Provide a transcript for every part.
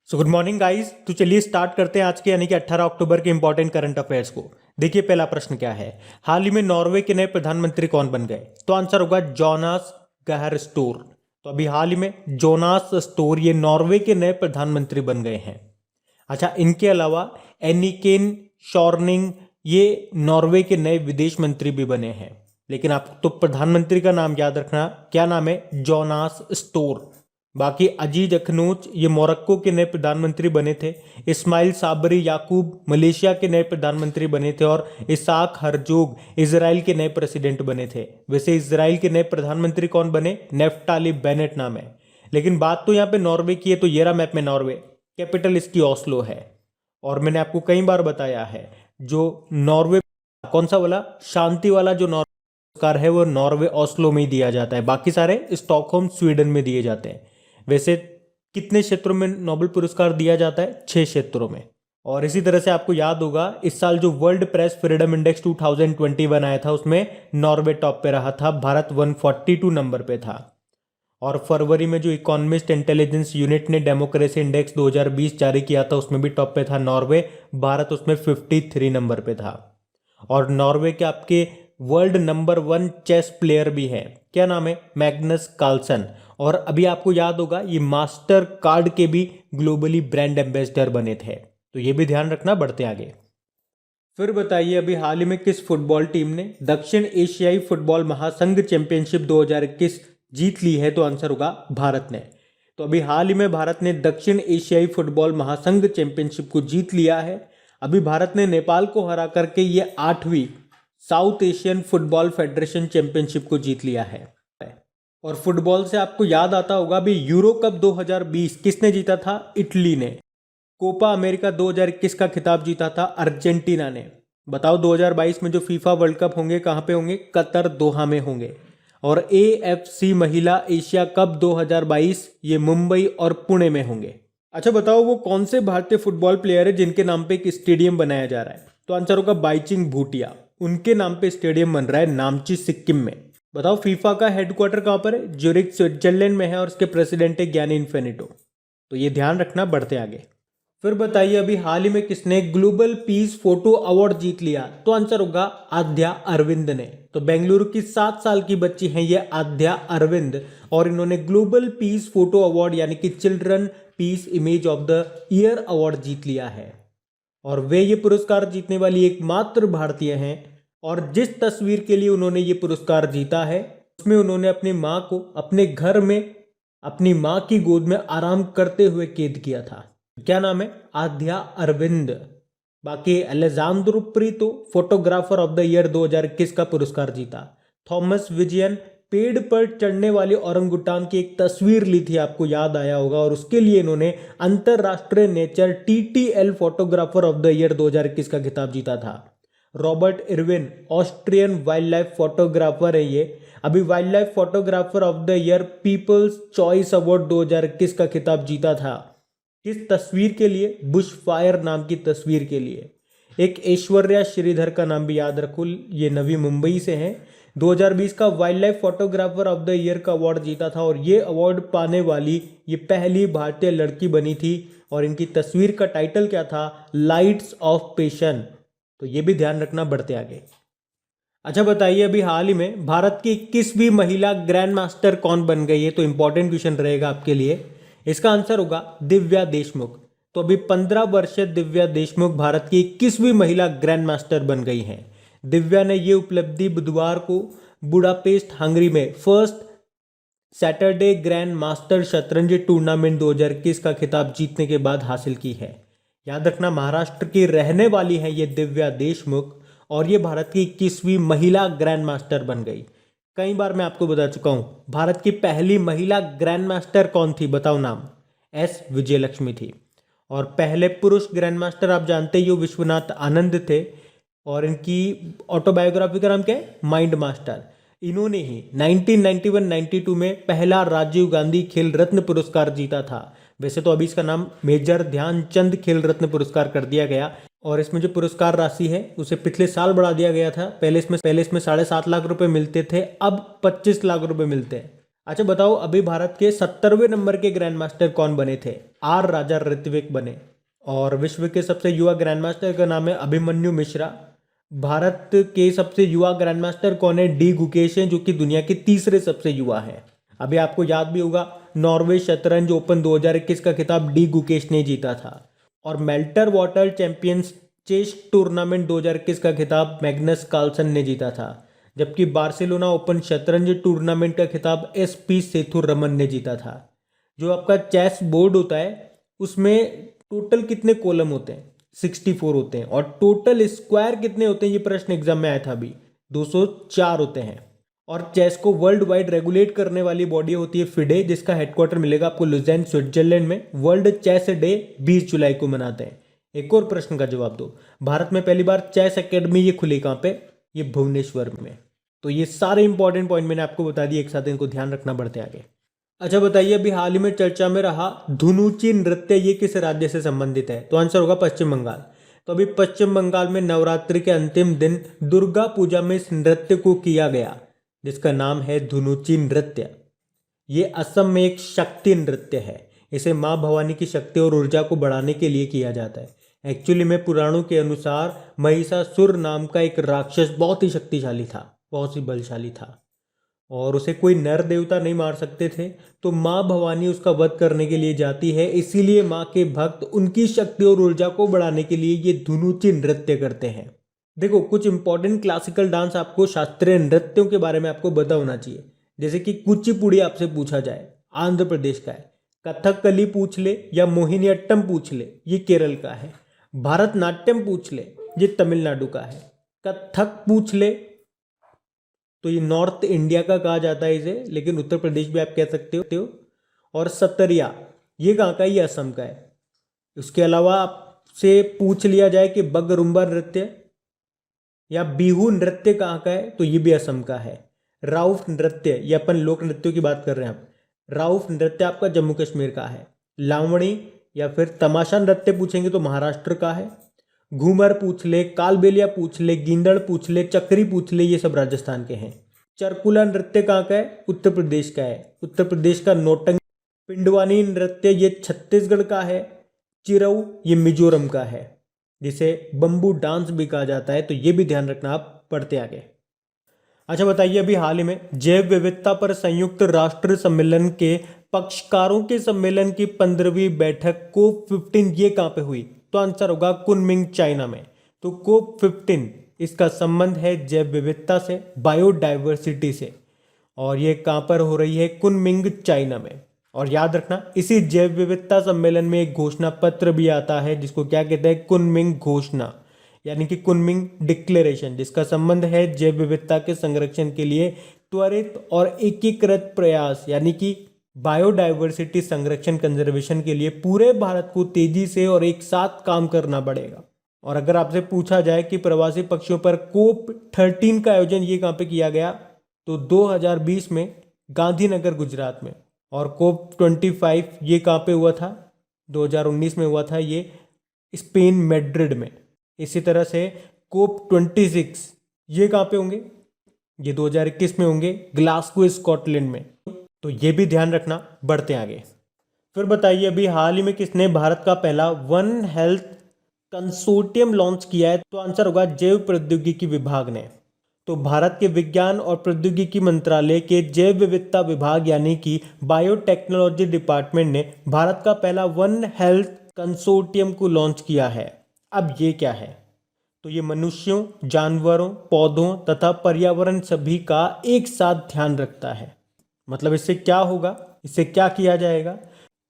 So good morning guys. तो चलिए start करते हैं आज के यानी कि 18 अक्टूबर के इंपॉर्टेंट करंट अफेयर्स को। देखिए पहला प्रश्न क्या है, हाल ही में नॉर्वे के नए प्रधानमंत्री कौन बन गए? तो आंसर होगा जोनास गाहर स्टोर। तो अभी हाल ही में जोनास स्टोर ये नॉर्वे के नए प्रधानमंत्री बन गए हैं। अच्छा, इनके अलावा एनिकेन शॉर्निंग ये नॉर्वे के नए विदेश मंत्री भी बने हैं। लेकिन आप तो प्रधानमंत्री का नाम याद रखना, क्या नाम है? Jonas store. बाकी अजीज अखनूच ये मोरक्को के नए प्रधानमंत्री बने थे। इस्माइल साबरी याकूब मलेशिया के नए प्रधानमंत्री बने थे। और इसाक हरजोग इजराइल के नए प्रेसिडेंट बने थे। वैसे इजराइल के नए प्रधानमंत्री कौन बने? नेफ्टाली बेनेट नाम है। लेकिन बात तो यहाँ पे नॉर्वे की है, तो ये रहा मैप में नॉर्वे। कैपिटल इसकी ओस्लो है। और मैंने आपको कई बार बताया है, जो नॉर्वे कौन सा वाला शांति वाला जो नॉर्वे पुरस्कार है वो नॉर्वे ओस्लो में ही दिया जाता है। बाकी सारे स्टॉकहोम स्वीडन में दिए जाते हैं। वैसे कितने क्षेत्रों में नोबेल पुरस्कार दिया जाता है? 6 क्षेत्रों में। और इसी तरह से आपको याद होगा इस साल जो वर्ल्ड प्रेस फ्रीडम इंडेक्स 2021 आया था उसमें नॉर्वे टॉप पे रहा था, भारत 142 नंबर पे था। और फरवरी में जो इकोनॉमिस्ट इंटेलिजेंस यूनिट ने डेमोक्रेसी इंडेक्स 2020 जारी किया था उसमें भी टॉप पे था नॉर्वे, भारत उसमें 53 नंबर पे था। और नॉर्वे के आपके वर्ल्ड नंबर 1 चेस प्लेयर भी है, क्या नाम है? Magnus Carlsen. और अभी आपको याद होगा ये मास्टर कार्ड के भी ग्लोबली ब्रांड एम्बेसडर बने थे। तो ये भी ध्यान रखना, बढ़ते आगे। फिर बताइए अभी हाल ही में किस फुटबॉल टीम ने दक्षिण एशियाई फुटबॉल महासंघ चैंपियनशिप 2021 जीत ली है? तो आंसर होगा भारत ने। तो अभी हाल ही में भारत ने दक्षिण एशियाई फुटबॉल महासंघ चैंपियनशिप को जीत लिया है। अभी भारत ने नेपाल को हरा करके ये 8वीं South Asian Football Federation Championship को जीत लिया है। और फुटबॉल से आपको याद आता होगा अभी यूरो कप 2020 किसने जीता था? इटली ने। कोपा अमेरिका 2021 का खिताब जीता था अर्जेंटीना ने। बताओ 2022 में जो फीफा वर्ल्ड कप होंगे कहाँ पे होंगे? कतर दोहा में होंगे। और AFC महिला एशिया कप 2022 ये मुंबई और पुणे में होंगे। अच्छा बताओ वो कौन से भारतीय फुटबॉल प्लेयर है जिनके नाम पे एक स्टेडियम बनाया जा रहा है? तो आंसर होगा बाइचिंग भूटिया। उनके नाम पे स्टेडियम बन रहा है नामची सिक्किम में। बताओ फीफा का हेडक्वार्टर कहाँ पर है? ज्यूरिख स्विट्जरलैंड में है और उसके प्रेसिडेंट है गियानी इन्फेनिटो। तो ये ध्यान रखना, बढ़ते आगे। फिर बताइए अभी हाल ही में किसने ग्लोबल पीस फोटो अवार्ड जीत लिया? तो आंसर होगा आद्या अरविंद ने। तो बेंगलुरु की 7 साल की बच्ची हैं ये आद्या अरविंद, और इन्होंने ग्लोबल पीस फोटो अवार्ड यानी कि children peace image of the year award जीत लिया है। और वे ये पुरस्कार जीतने वाली एकमात्र भारतीय हैं। और जिस तस्वीर के लिए उन्होंने ये पुरस्कार जीता है उसमें उन्होंने अपनी माँ को अपने घर में अपनी माँ की गोद में आराम करते हुए कैद किया था। क्या नाम है? आद्या अरविंद। बाकी Alejandro Preeto photographer of the year 2021 का पुरस्कार जीता। थॉमस विजयन पेड़ पर चढ़ने वाले औरंगुटान की एक तस्वीर ली थी, आपको याद आया होगा, और उसके लिए इन्होंने अंतरराष्ट्रीय nature TTL photographer of the year 2021 का खिताब जीता था। Robert Irwin Austrian wild life photographer है ये, अभी wild life photographer of the year people's choice award 2021 का खिताब जीता था। किस तस्वीर के लिए? बुश फायर नाम की तस्वीर के लिए। एक ऐश्वर्या श्रीधर का नाम भी याद रखो, ये नवी मुंबई से हैं। 2020 का wild life photographer of the year का अवार्ड जीता था और ये अवार्ड पाने वाली ये पहली भारतीय लड़की बनी थी। और इनकी तस्वीर का टाइटल क्या था? लाइट्स ऑफ पेशन। तो ये भी ध्यान रखना, बढ़ते आगे। अच्छा बताइए अभी हाल ही में भारत की 21वीं महिला ग्रैंड मास्टर कौन बन गई है? तो इंपॉर्टेंट क्वेश्चन रहेगा आपके लिए। इसका आंसर होगा दिव्या देशमुख। तो अभी 15 वर्षीय दिव्या देशमुख भारत की 21वीं महिला ग्रैंड मास्टर बन गई हैं। दिव्या ने ये उपलब्धि बुधवार को बुडापेस्ट हंगरी में फर्स्ट सैटरडे ग्रैंड मास्टर शतरंज टूर्नामेंट 2021 का खिताब जीतने के बाद हासिल की है। याद रखना महाराष्ट्र की रहने वाली है ये दिव्या देशमुख, और ये भारत की 21वीं महिला ग्रैंड मास्टर बन गई। कई बार मैं आपको बता चुका हूं भारत की पहली महिला ग्रैंड मास्टर कौन थी? बताओ नाम। S विजयलक्ष्मी थी। और पहले पुरुष ग्रैंड मास्टर आप जानते ही हो विश्वनाथ आनंद थे, और इनकी ऑटोबायोग्राफी का नाम क्या है? Mind master. इन्होंने ही 1991-92 में पहला राजीव गांधी खेल रत्न पुरस्कार जीता था। वैसे तो अभी इसका नाम मेजर ध्यानचंद खेल रत्न पुरस्कार कर दिया गया, और इसमें जो पुरस्कार राशि है उसे पिछले साल बढ़ा दिया गया था। पहले इसमें 7.5 लाख रुपए मिलते थे, अब 25 लाख रुपए मिलते हैं। अच्छा बताओ, अभी भारत के 70वें नंबर के ग्रैंड मास्टर कौन बने थे? आर राजा ऋत्विक बने। और विश्व के सबसे युवा ग्रैंड मास्टर का नाम है अभिमन्यु मिश्रा। भारत के सबसे युवा ग्रैंड मास्टर कौन है? डी गुकेश हैं, जो कि दुनिया के तीसरे सबसे युवा हैं। अभी आपको याद भी होगा, नॉर्वे शतरंज ओपन 2021 का खिताब डी गुकेश ने जीता था। और Meltwater champions chess tournament 2021 का खिताब मैग्नस कार्लसन ने जीता था। जबकि बार्सिलोना ओपन शतरंज टूर्नामेंट का खिताब एसपी सेथुरमन ने जीता था। जो आपका चेस बोर्ड होता है उसमें टोटल कितने कॉलम होते हैं? 64 होते हैं। और टोटल स्क्वायर कितने होते हैं? ये प्रश्न एग्जाम में आया था अभी, 204 होते हैं। और चेस को वर्ल्ड वाइड रेगुलेट करने वाली बॉडी होती है फिडे, जिसका हेडक्वार्टर मिलेगा आपको लुज़ेन स्विट्जरलैंड में। वर्ल्ड चेस डे 20 जुलाई को मनाते हैं। एक और प्रश्न का जवाब दो, भारत में पहली बार चेस एकेडमी ये खुली कहाँ पे? ये भुवनेश्वर में। तो ये सारे इंपॉर्टेंट पॉइंट मैंने आपको बता दिए एक साथ, इनको ध्यान रखना, बढ़ते आगे। अच्छा बताइए, अभी हाल ही में चर्चा में रहा धुनुची नृत्य, ये किस राज्य से संबंधित है? तो आंसर होगा पश्चिम बंगाल। तो अभी पश्चिम बंगाल में नवरात्रि के अंतिम दिन दुर्गा पूजा में इस नृत्य को किया गया, जिसका नाम है धुनुची नृत्य। ये असम में एक शक्ति नृत्य है। इसे माँ भवानी की शक्ति और ऊर्जा को बढ़ाने के लिए किया जाता है। एक्चुअली में पुराणों के अनुसार महिषासुर नाम का एक राक्षस बहुत ही शक्तिशाली था, बहुत ही बलशाली था, और उसे कोई नर देवता नहीं मार सकते थे। तो माँ भवानी उसका वध करने के लिए जाती है, इसीलिए माँ के भक्त उनकी शक्ति और ऊर्जा को बढ़ाने के लिए ये धुनुची नृत्य करते हैं। देखो, कुछ इंपॉर्टेंट क्लासिकल डांस, आपको शास्त्रीय नृत्यों के बारे में आपको पता होना चाहिए। जैसे कि कुचिपुड़ी आपसे पूछा जाए, आंध्र प्रदेश का है। कथकली पूछ ले या मोहिनीअट्टम पूछ ले, ये केरल का है। भारतनाट्यम पूछ ले, ये तमिलनाडु का है। कथक पूछ ले तो ये नॉर्थ इंडिया का कहा जाता है इसे, लेकिन उत्तर प्रदेश भी आप कह सकते हो। और सतरिया ये कहाँ का है? ये असम का है। उसके अलावा आपसे पूछ लिया जाए कि बगरुम्बा नृत्य या बिहू नृत्य कहाँ का है, तो ये भी असम का है। राउफ नृत्य, ये अपन लोक नृत्यों की बात कर रहे हैं आप, राउफ नृत्य आपका जम्मू कश्मीर का है। लावणी या फिर तमाशा नृत्य पूछेंगे तो महाराष्ट्र का है। घूमर पूछ ले, कालबेलिया पूछ ले, गिंदड़ पूछ ले, चक्री पूछ ले, ये सब राजस्थान के हैं। चरकुला नृत्य कहाँ का है? उत्तर प्रदेश का है। उत्तर प्रदेश का नौटंकी। पिंडवानी नृत्य ये छत्तीसगढ़ का है। चिरऊ ये मिजोरम का है, जिसे बम्बू डांस भी कहा जाता है। तो ये भी ध्यान रखना आप, पढ़ते आगे। अच्छा बताइए, अभी हाल ही में जैव विविधता पर संयुक्त राष्ट्र सम्मेलन के पक्षकारों के सम्मेलन की 15वीं बैठक COP15 ये कहाँ पे हुई? तो आंसर होगा कुनमिंग, चाइना में। तो COP15 इसका संबंध है जैव विविधता से, बायोडाइवर्सिटी से, और ये कहाँ पर हो रही है? कुनमिंग, चाइना में। और याद रखना, इसी जैव विविधता सम्मेलन में एक घोषणा पत्र भी आता है, जिसको क्या कहते हैं? कुनमिंग घोषणा, यानी कि कुनमिंग डिक्लेरेशन, जिसका संबंध है जैव विविधता के संरक्षण के लिए त्वरित और एकीकृत प्रयास, यानी कि बायोडाइवर्सिटी संरक्षण, कंजर्वेशन के लिए पूरे भारत को तेजी से और एक साथ काम करना पड़ेगा। और अगर आपसे पूछा जाए कि प्रवासी पक्षियों पर COP13 का आयोजन ये कहाँ पे किया गया, तो 2020 में गांधीनगर, गुजरात में। और COP25 ये कहाँ पे हुआ था? 2019 में हुआ था ये स्पेन, मैड्रिड में। इसी तरह से COP26 ये कहाँ पे होंगे? ये 2021 में होंगे, ग्लासगो, स्कॉटलैंड में। तो ये भी ध्यान रखना, बढ़ते आगे। फिर बताइए, अभी हाल ही में किसने भारत का पहला वन हेल्थ कंसोर्टियम लॉन्च किया है? तो आंसर होगा जैव प्रौद्योगिकी विभाग ने। तो भारत के विज्ञान और प्रौद्योगिकी मंत्रालय के जैव विविधता विभाग, यानी कि बायोटेक्नोलॉजी डिपार्टमेंट ने भारत का पहला वन हेल्थ कंसोर्टियम को लॉन्च किया है। अब ये क्या है? तो ये मनुष्यों, जानवरों, पौधों तथा पर्यावरण सभी का एक साथ ध्यान रखता है। मतलब इससे क्या होगा, इससे क्या किया जाएगा?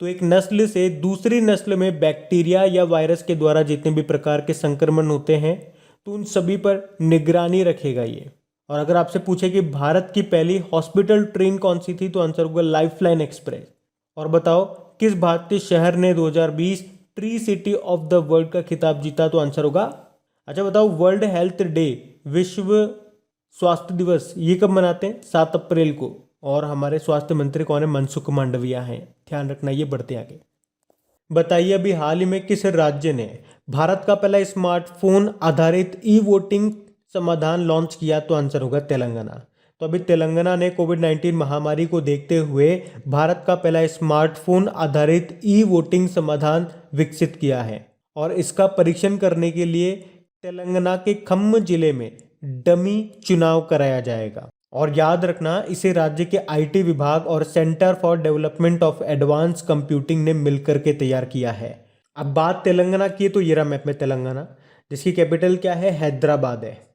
तो एक नस्ल से दूसरी नस्ल में बैक्टीरिया या वायरस के द्वारा जितने भी प्रकार के संक्रमण होते हैं, तो उन सभी पर निगरानी रखेगा ये। और अगर आपसे पूछे कि भारत की पहली हॉस्पिटल ट्रेन कौन सी थी, तो आंसर होगा लाइफलाइन एक्सप्रेस। और बताओ, किस भारतीय शहर ने 2020 tree city of the world का खिताब जीता? तो आंसर होगा, अच्छा बताओ, वर्ल्ड हेल्थ डे, विश्व स्वास्थ्य दिवस, ये कब मनाते हैं? 7 अप्रैल को। और हमारे स्वास्थ्य मंत्री कौन है? मनसुख मांडविया हैं, ध्यान रखना, ये बढ़ते आगे। बताइए, अभी हाल ही में किस राज्य ने भारत का पहला स्मार्टफोन आधारित ई वोटिंग समाधान लॉन्च किया? तो आंसर होगा तेलंगाना। तो अभी तेलंगाना ने कोविड-19 महामारी को देखते हुए भारत का पहला स्मार्टफोन आधारित ई वोटिंग समाधान विकसित किया है और इसका परीक्षण करने के लिए तेलंगाना के खम्म जिले में डमी चुनाव कराया जाएगा। और याद रखना, इसे राज्य के आईटी विभाग और centre for development of advance computing ने मिलकर के तैयार किया है। अब बात तेलंगाना की, तो ये रहा मैप में तेलंगाना, जिसकी कैपिटल क्या है, हैदराबाद है।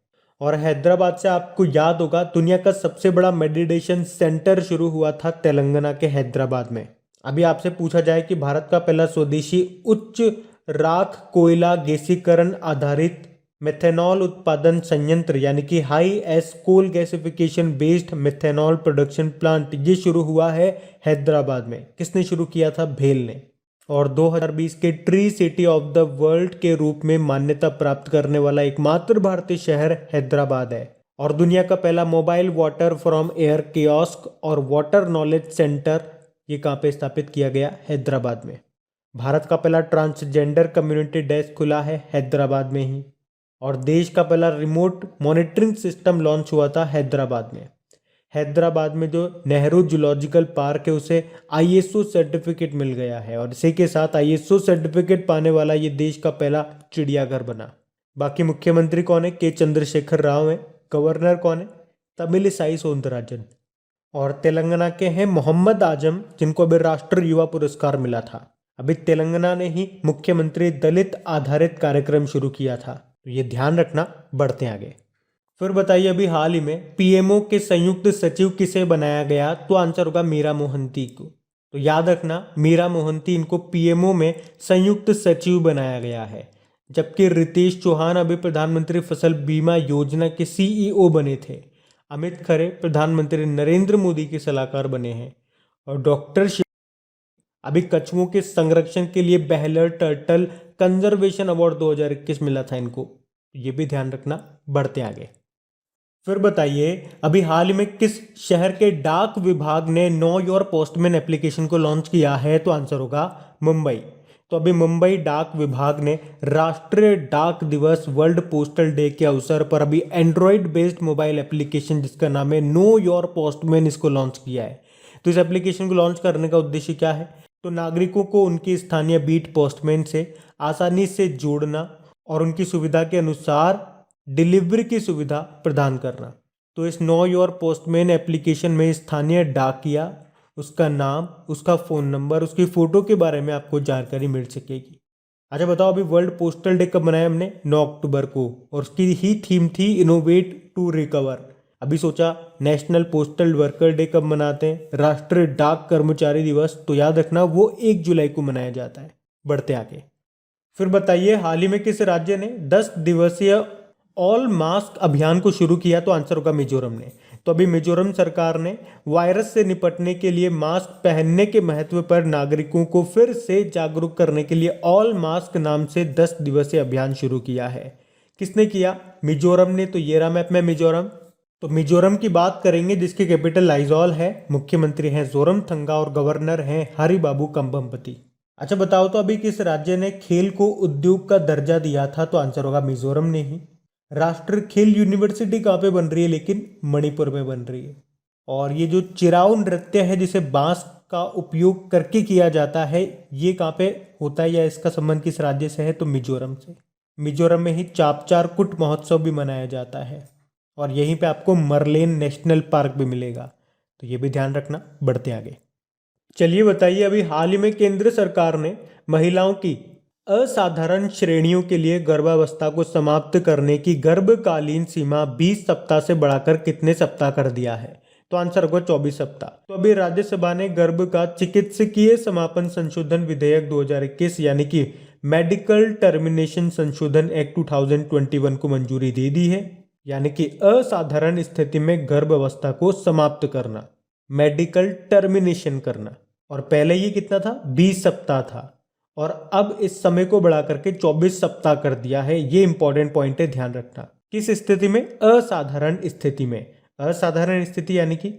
और हैदराबाद से आपको याद होगा दुनिया का सबसे बड़ा मेडिटेशन सेंटर शुरू हुआ था तेलंगाना के हैदराबाद में। अभी आपसे पूछा जाए कि भारत का पहला स्वदेशी उच्च राख कोयला गैसीकरण आधारित मेथेनॉल उत्पादन संयंत्र यानी कि high ash coal gasification based methanol production plant ये शुरू हुआ है हैदराबाद में। किसने शुरू किया था, भेल ने। और 2020 के tree city of the world के रूप में मान्यता प्राप्त करने वाला एकमात्र भारतीय शहर हैदराबाद है। और दुनिया का पहला mobile water from air kiosk और वाटर नॉलेज सेंटर ये कहाँ पे स्थापित किया गया, हैदराबाद में। भारत का पहला ट्रांसजेंडर कम्युनिटी डेस्क खुला है हैदराबाद में ही। और देश का पहला रिमोट मॉनिटरिंग सिस्टम लॉन्च हुआ था हैदराबाद में। हैदराबाद में जो नेहरू जूलॉजिकल पार्क है उसे आईएसओ सर्टिफिकेट मिल गया है और इसी के साथ आईएसओ सर्टिफिकेट पाने वाला ये देश का पहला चिड़ियाघर बना। बाकी मुख्यमंत्री कौन है, के चंद्रशेखर राव है। गवर्नर कौन है, तमिलिसाई सौंदरराजन। और तेलंगाना के हैं मोहम्मद आजम, जिनको अभी राष्ट्रीय युवा पुरस्कार मिला था। अभी तेलंगाना ने ही मुख्यमंत्री दलित आधारित कार्यक्रम शुरू किया था, तो ये ध्यान रखना। बढ़ते आगे। फिर बताइए, अभी हाल ही में पीएमओ के संयुक्त सचिव किसे बनाया गया, तो आंसर होगा मीरा मोहंती को। तो याद रखना, मीरा मोहंती, इनको पीएमओ में संयुक्त सचिव बनाया गया है। जबकि रितेश चौहान अभी प्रधानमंत्री फसल बीमा योजना के सीईओ बने थे। अमित खरे प्रधानमंत्री नरेंद्र मोदी के सलाहकार बने हैं। और डॉक्टर अभी कछुओं के संरक्षण के लिए बेहलर टर्टल कंजर्वेशन अवार्ड 2021 मिला था इनको, ये भी ध्यान रखना। बढ़ते आगे। फिर बताइए, अभी हाल ही में किस शहर के डाक विभाग ने नो योर पोस्टमैन एप्लीकेशन को लॉन्च किया है, तो आंसर होगा मुंबई। तो अभी मुंबई डाक विभाग ने राष्ट्रीय डाक दिवस वर्ल्ड पोस्टल डे के अवसर पर अभी एंड्रॉइड बेस्ड मोबाइल एप्लीकेशन जिसका नाम है नो योर पोस्टमैन इसको लॉन्च किया है। तो इस एप्लीकेशन को लॉन्च करने का उद्देश्य क्या है, तो नागरिकों को उनकी स्थानीय बीट पोस्टमैन से आसानी से जोड़ना और उनकी सुविधा के अनुसार डिलीवरी की सुविधा प्रदान करना। तो इस नो योर पोस्टमैन एप्लीकेशन में स्थानीय डाकिया, उसका नाम, उसका फ़ोन नंबर, उसकी फ़ोटो के बारे में आपको जानकारी मिल सकेगी। अच्छा बताओ, अभी वर्ल्ड पोस्टल डे कब मनाया हमने, 9 अक्टूबर को, और उसकी ही थीम थी इनोवेट टू रिकवर। अभी सोचा नेशनल पोस्टल वर्कर डे कब मनाते हैं, राष्ट्रीय डाक कर्मचारी दिवस, तो याद रखना वो 1 जुलाई को मनाया जाता है। बढ़ते आगे। फिर बताइए, हाल ही में किस राज्य ने 10 दिवसीय ऑल मास्क अभियान को शुरू किया, तो आंसर होगा मिजोरम ने। तो अभी मिजोरम सरकार ने वायरस से निपटने के लिए मास्क पहनने के महत्व पर नागरिकों को फिर से जागरूक करने के लिए ऑल मास्क नाम से 10 दिवसीय अभियान शुरू किया है। किसने किया, मिजोरम ने। तो ये रहा मैप में मिजोरम। तो मिजोरम की बात करेंगे जिसकी कैपिटल आइजॉल है, मुख्यमंत्री हैं जोरमथंगा और गवर्नर हैं हरिबाबू कंबमपति। अच्छा बताओ, तो अभी किस राज्य ने खेल को उद्योग का दर्जा दिया था, तो आंसर होगा मिजोरम ने ही। राष्ट्रीय खेल यूनिवर्सिटी कहाँ पे बन रही है, लेकिन मणिपुर में बन रही है। और ये जो चिराउ नृत्य है जिसे बांस का उपयोग करके किया जाता है, ये कहाँ पे होता है या इसका संबंध किस राज्य से है, तो मिजोरम से। मिजोरम में ही चापचारकुट महोत्सव भी मनाया जाता है और यहीं पे आपको मरलेन नेशनल पार्क भी मिलेगा, तो ये भी ध्यान रखना। बढ़ते आगे। चलिए बताइए, अभी हाल ही में केंद्र सरकार ने महिलाओं की असाधारण श्रेणियों के लिए गर्भावस्था को समाप्त करने की गर्भकालीन सीमा 20 सप्ताह से बढ़ाकर कितने सप्ताह कर दिया है, तो आंसर होगा 24 सप्ताह। तो अभी राज्यसभा ने गर्भ का चिकित्सकीय समापन संशोधन विधेयक 2021 यानी कि मेडिकल टर्मिनेशन संशोधन एक्ट 2021 को मंजूरी दे दी है, यानी कि असाधारण स्थिति में गर्भावस्था को समाप्त करना, मेडिकल टर्मिनेशन करना। और पहले ये कितना था, 20 सप्ताह था, और अब इस समय को बढ़ा करके 24 सप्ताह कर दिया है। ये इंपॉर्टेंट पॉइंट है, ध्यान रखना। किस स्थिति में, असाधारण स्थिति में। असाधारण स्थिति यानी कि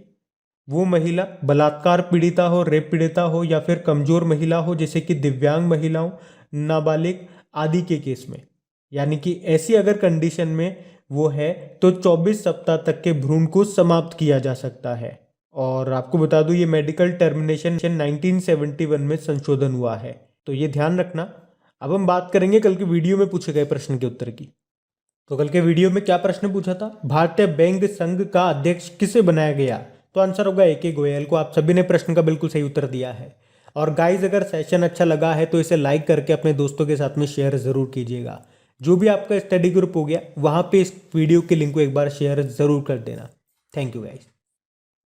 वो महिला बलात्कार पीड़िता हो, रेप पीड़िता हो, या फिर कमजोर महिला हो जैसे कि दिव्यांग महिलाओं, नाबालिग आदि के केस में, यानी कि ऐसी अगर कंडीशन में वो है तो 24 सप्ताह तक के भ्रूण को समाप्त किया जा सकता है। और आपको बता दूं ये मेडिकल टर्मिनेशन 1971 में संशोधन हुआ है, तो ये ध्यान रखना। अब हम बात करेंगे कल के वीडियो में पूछे गए प्रश्न के उत्तर की। तो कल के वीडियो में क्या प्रश्न पूछा था, भारतीय बैंक संघ का अध्यक्ष किसे बनाया गया? तो आंसर होगा AK गोयल को। आप सभी ने प्रश्न का बिल्कुल सही उत्तर दिया है। और गाइज अगर सेशन अच्छा लगा है तो इसे लाइक करके अपने दोस्तों के साथ में शेयर जरूर कीजिएगा। जो भी आपका स्टडी ग्रुप हो गया वहां पे इस वीडियो के लिंक को एक बार शेयर जरूर कर देना। Thank you guys.